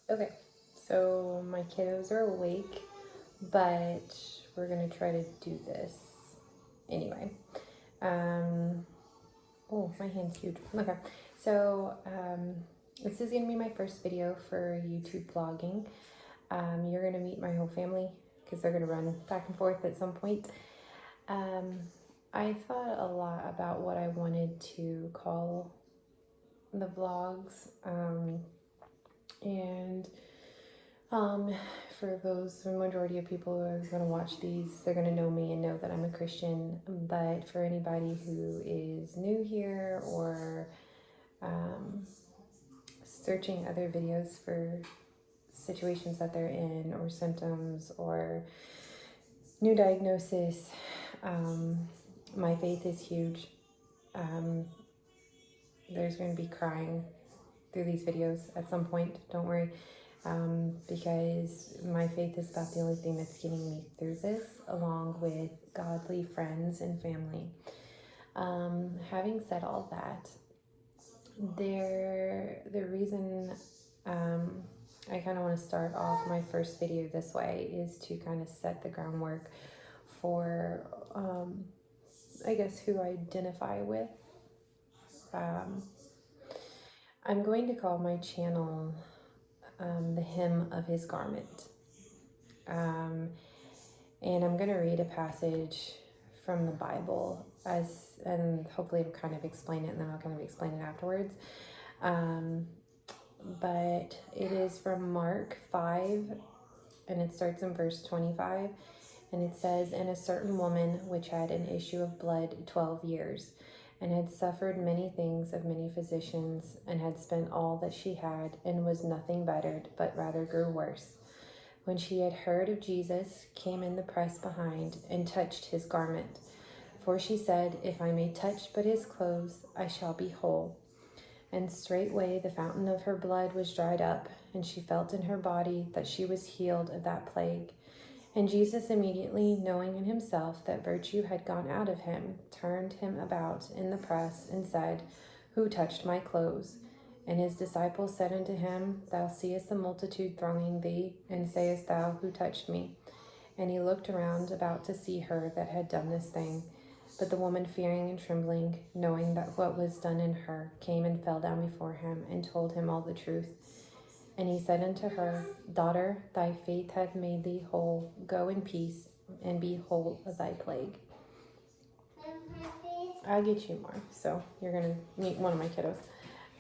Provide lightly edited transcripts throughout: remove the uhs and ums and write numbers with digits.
Okay, so my kiddos are awake, but we're gonna try to do this anyway. Oh, my hand's huge. Okay, so this is gonna be my first video for YouTube vlogging. You're gonna meet my whole family because they're gonna run back and forth at some point. I thought a lot about what I wanted to call the vlogs, and for the majority of people who are going to watch these, they're going to know me and know that I'm a Christian. But for anybody who is new here or searching other videos for situations that they're in or symptoms or new diagnosis, my faith is huge. There's going to be crying through these videos at some point, don't worry, because my faith is about the only thing that's getting me through this, along with godly friends and family. Having said all that, the reason I kind of want to start off my first video this way is to kind of set the groundwork for, I guess, who I identify with. I'm going to call my channel The Hem of His Garment. And I'm going to read a passage from the Bible and hopefully I'll kind of explain it, and then I'll kind of explain it afterwards. But it is from Mark 5, and it starts in verse 25, and it says, "And a certain woman which had an issue of blood 12 years, and had suffered many things of many physicians, and had spent all that she had, and was nothing bettered, but rather grew worse. When she had heard of Jesus, came in the press behind, and touched his garment. For she said, If I may touch but his clothes, I shall be whole. And straightway the fountain of her blood was dried up, and she felt in her body that she was healed of that plague. And Jesus, immediately knowing in himself that virtue had gone out of him, turned him about in the press, and said, Who touched my clothes? And his disciples said unto him, Thou seest the multitude thronging thee, and sayest thou, Who touched me? And he looked around about to see her that had done this thing. But the woman, fearing and trembling, knowing that what was done in her, came and fell down before him, and told him all the truth. And he said unto her, Daughter, thy faith hath made thee whole. Go in peace, and be whole of thy plague." I'll get you more, so you're going to meet one of my kiddos,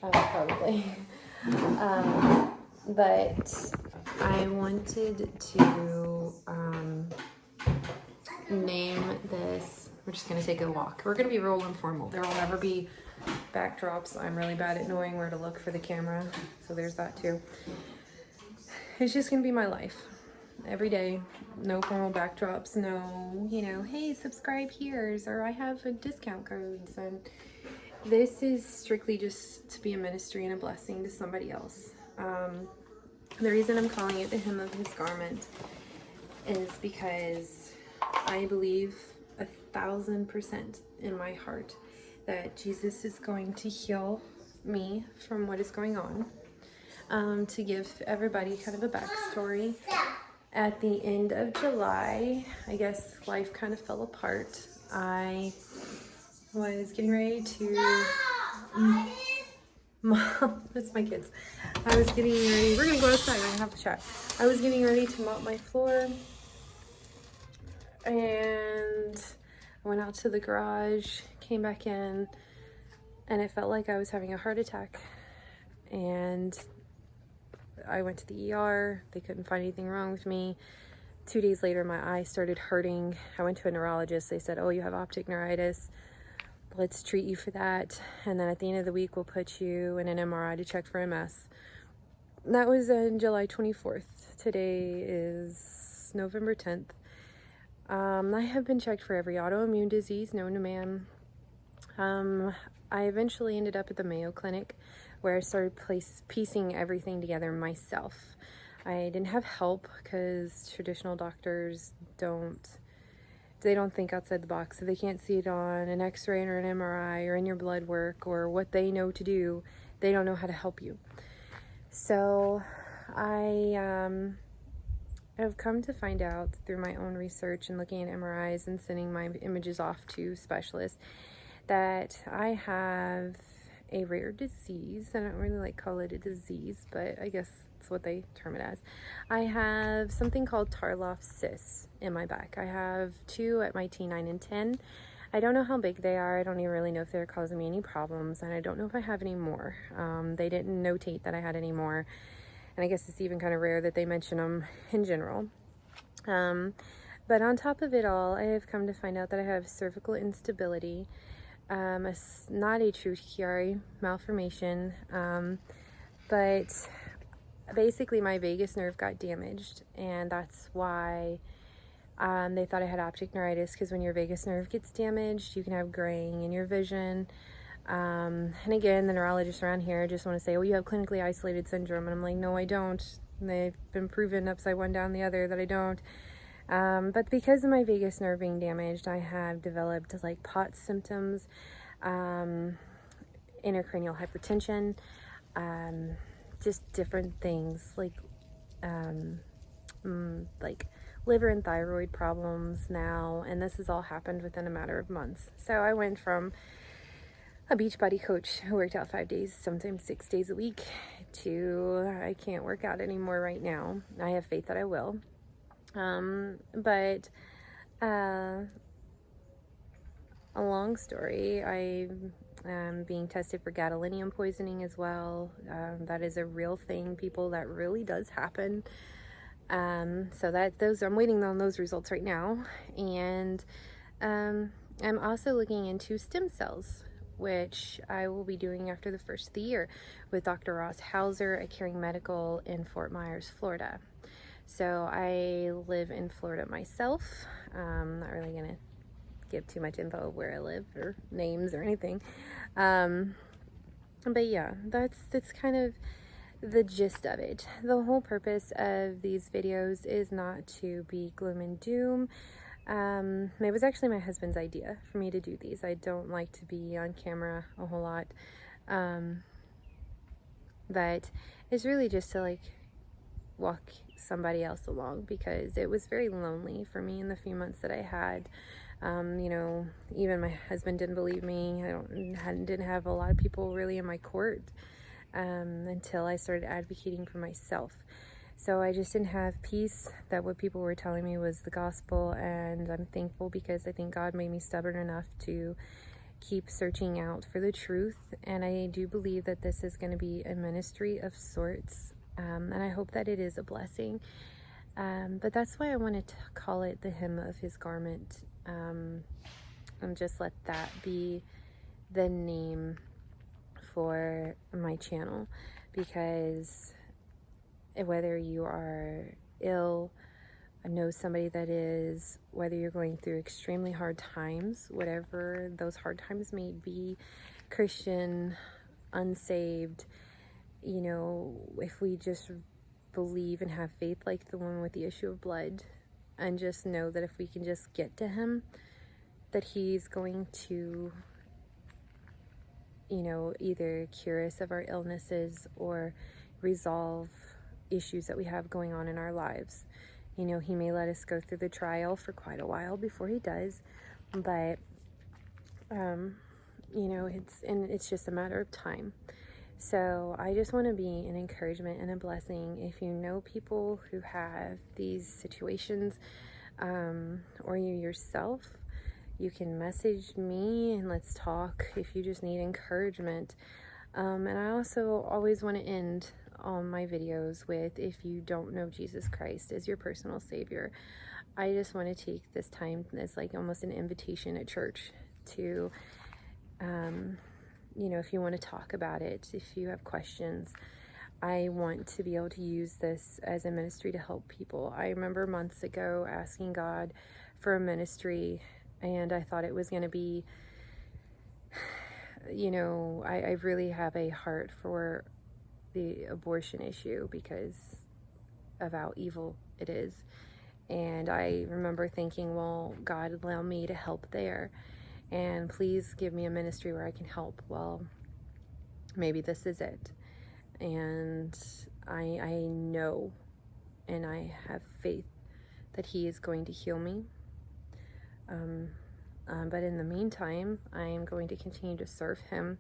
probably. But I wanted to name this, we're just going to take a walk. We're going to be real informal. There will never be backdrops. I'm really bad at knowing where to look for the camera, so there's that too. It's just going to be my life. Every day, no formal backdrops, no, hey, subscribe here, or I have discount codes. And this is strictly just to be a ministry and a blessing to somebody else. The reason I'm calling it The Hem of His Garment is because I believe 1,000% in my heart that Jesus is going to heal me from what is going on. To give everybody kind of a backstory, at the end of July, I guess life kind of fell apart. I was getting ready to... Mom, that's my kids. I was getting ready... We're going to go outside. We're going to have a chat. I was getting ready to mop my floor, and I went out to the garage, came back in, and it felt like I was having a heart attack. And I went to the ER. They couldn't find anything wrong with me. 2 days later, my eye started hurting. I went to a neurologist. They said, oh, you have optic neuritis. Let's treat you for that. And then at the end of the week, we'll put you in an MRI to check for MS. That was on July 24th. Today is November 10th. I have been checked for every autoimmune disease known to man. I eventually ended up at the Mayo Clinic, where I started piecing everything together myself. I didn't have help because traditional doctors don't think outside the box. So they can't see it on an x-ray or an MRI or in your blood work or what they know to do. They don't know how to help you. So I have come to find out through my own research and looking at MRIs and sending my images off to specialists that I have a rare disease. I don't really like call it a disease, but I guess that's what they term it as. I have something called Tarlov cysts in my back. I have 2 at my T9 and 10. I don't know how big they are. I don't even really know if they're causing me any problems, and I don't know if I have any more. They didn't notate that I had any more, and I guess it's even kind of rare that they mention them in general. But on top of it all, I have come to find out that I have cervical instability, not a true Chiari malformation, but basically my vagus nerve got damaged, and that's why they thought I had optic neuritis, because when your vagus nerve gets damaged, you can have graying in your vision. And again, the neurologists around here just want to say, well, you have clinically isolated syndrome. And I'm like, no, I don't. And they've been proven upside one down the other that I don't. But because of my vagus nerve being damaged, I have developed like POTS symptoms, intracranial hypertension, just different things like liver and thyroid problems now. And this has all happened within a matter of months. So I went from a Beachbody coach who worked out 5 days, sometimes 6 days a week, to I can't work out anymore right now. I have faith that I will. But a long story, I am being tested for gadolinium poisoning as well. That is a real thing, people. That really does happen. So I'm waiting on those results right now. And I'm also looking into stem cells, which I will be doing after the first of the year with Dr. Ross Hauser at Caring Medical in Fort Myers, Florida. So I live in Florida myself. Not really going to give too much info of where I live or names or anything. But yeah, that's kind of the gist of it. The whole purpose of these videos is not to be gloom and doom. It was actually my husband's idea for me to do these. I don't like to be on camera a whole lot. But it's really just to like walk somebody else along, because it was very lonely for me in the few months that I had. Even my husband didn't believe me. Didn't have a lot of people really in my court until I started advocating for myself. So I just didn't have peace that what people were telling me was the gospel, and I'm thankful because I think God made me stubborn enough to keep searching out for the truth. And I do believe that this is going to be a ministry of sorts, and I hope that it is a blessing. But that's why I wanted to call it the hem of his garment, and just let that be the name for my channel, because whether you are ill, know somebody that is, whether you're going through extremely hard times, whatever those hard times may be, Christian, unsaved, if we just believe and have faith like the woman with the issue of blood, and just know that if we can just get to him, that he's going to either cure us of our illnesses or resolve issues that we have going on in our lives. He may let us go through the trial for quite a while before he does, but it's just a matter of time. So I just want to be an encouragement and a blessing. If you know people who have these situations, or you yourself, you can message me and let's talk if you just need encouragement. And I also always want to end all my videos with, if you don't know Jesus Christ as your personal Savior, I just want to take this time as like almost an invitation at church to, if you want to talk about it, if you have questions. I want to be able to use this as a ministry to help people. I remember months ago asking God for a ministry, and I thought it was going to be, I really have a heart for the abortion issue because of how evil it is. And I remember thinking, well, God, allow me to help there, and please give me a ministry where I can help. Well, maybe this is it. And I know and I have faith that he is going to heal me. But in the meantime, I am going to continue to serve him,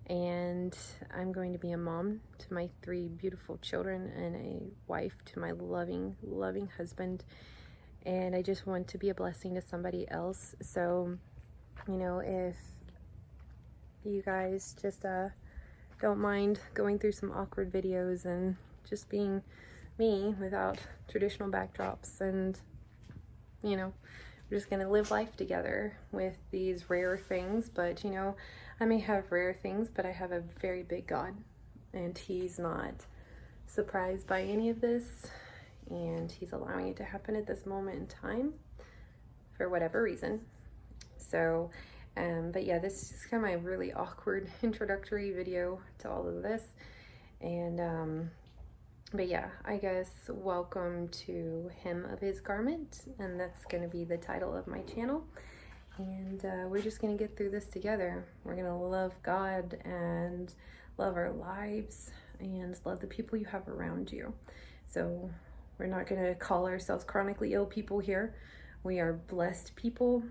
and I'm going to be a mom to my 3 beautiful children and a wife to my loving, loving husband. And I just want to be a blessing to somebody else. So, you know, if you guys just don't mind going through some awkward videos and just being me without traditional backdrops, and, you know, we're just gonna live life together with these rare things. But, you know, I may have rare things, but I have a very big God, and he's not surprised by any of this, and he's allowing it to happen at this moment in time for whatever reason. So, but yeah, this is kind of my really awkward introductory video to all of this. And, but yeah, I guess welcome to Hem of His Garment, and that's going to be the title of my channel. And we're just going to get through this together. We're going to love God and love our lives and love the people you have around you. So we're not going to call ourselves chronically ill people here. We are blessed people,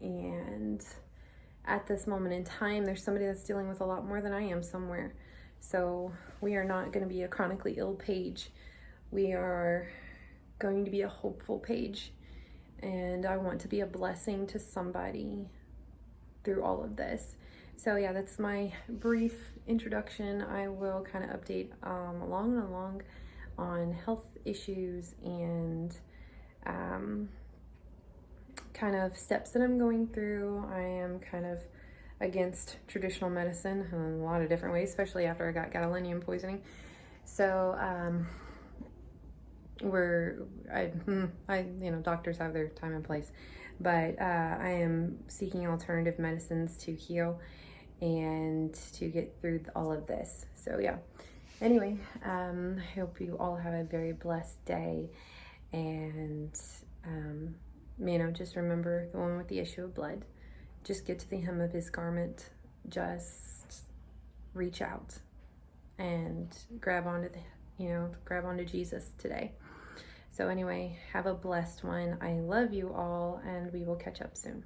and at this moment in time, there's somebody that's dealing with a lot more than I am somewhere. So we are not going to be a chronically ill page. We are going to be a hopeful page. And I want to be a blessing to somebody through all of this. So yeah, that's my brief introduction. I will kind of update along on health issues and kind of steps that I'm going through. I am kind of against traditional medicine in a lot of different ways, especially after I got gadolinium poisoning. So you know, doctors have their time and place, but I am seeking alternative medicines to heal and to get through all of this. So yeah, anyway, I hope you all have a very blessed day, and you know, just remember the one with the issue of blood. Just get to the hem of his garment. Just reach out and grab onto Jesus today. So anyway, have a blessed one. I love you all, and we will catch up soon.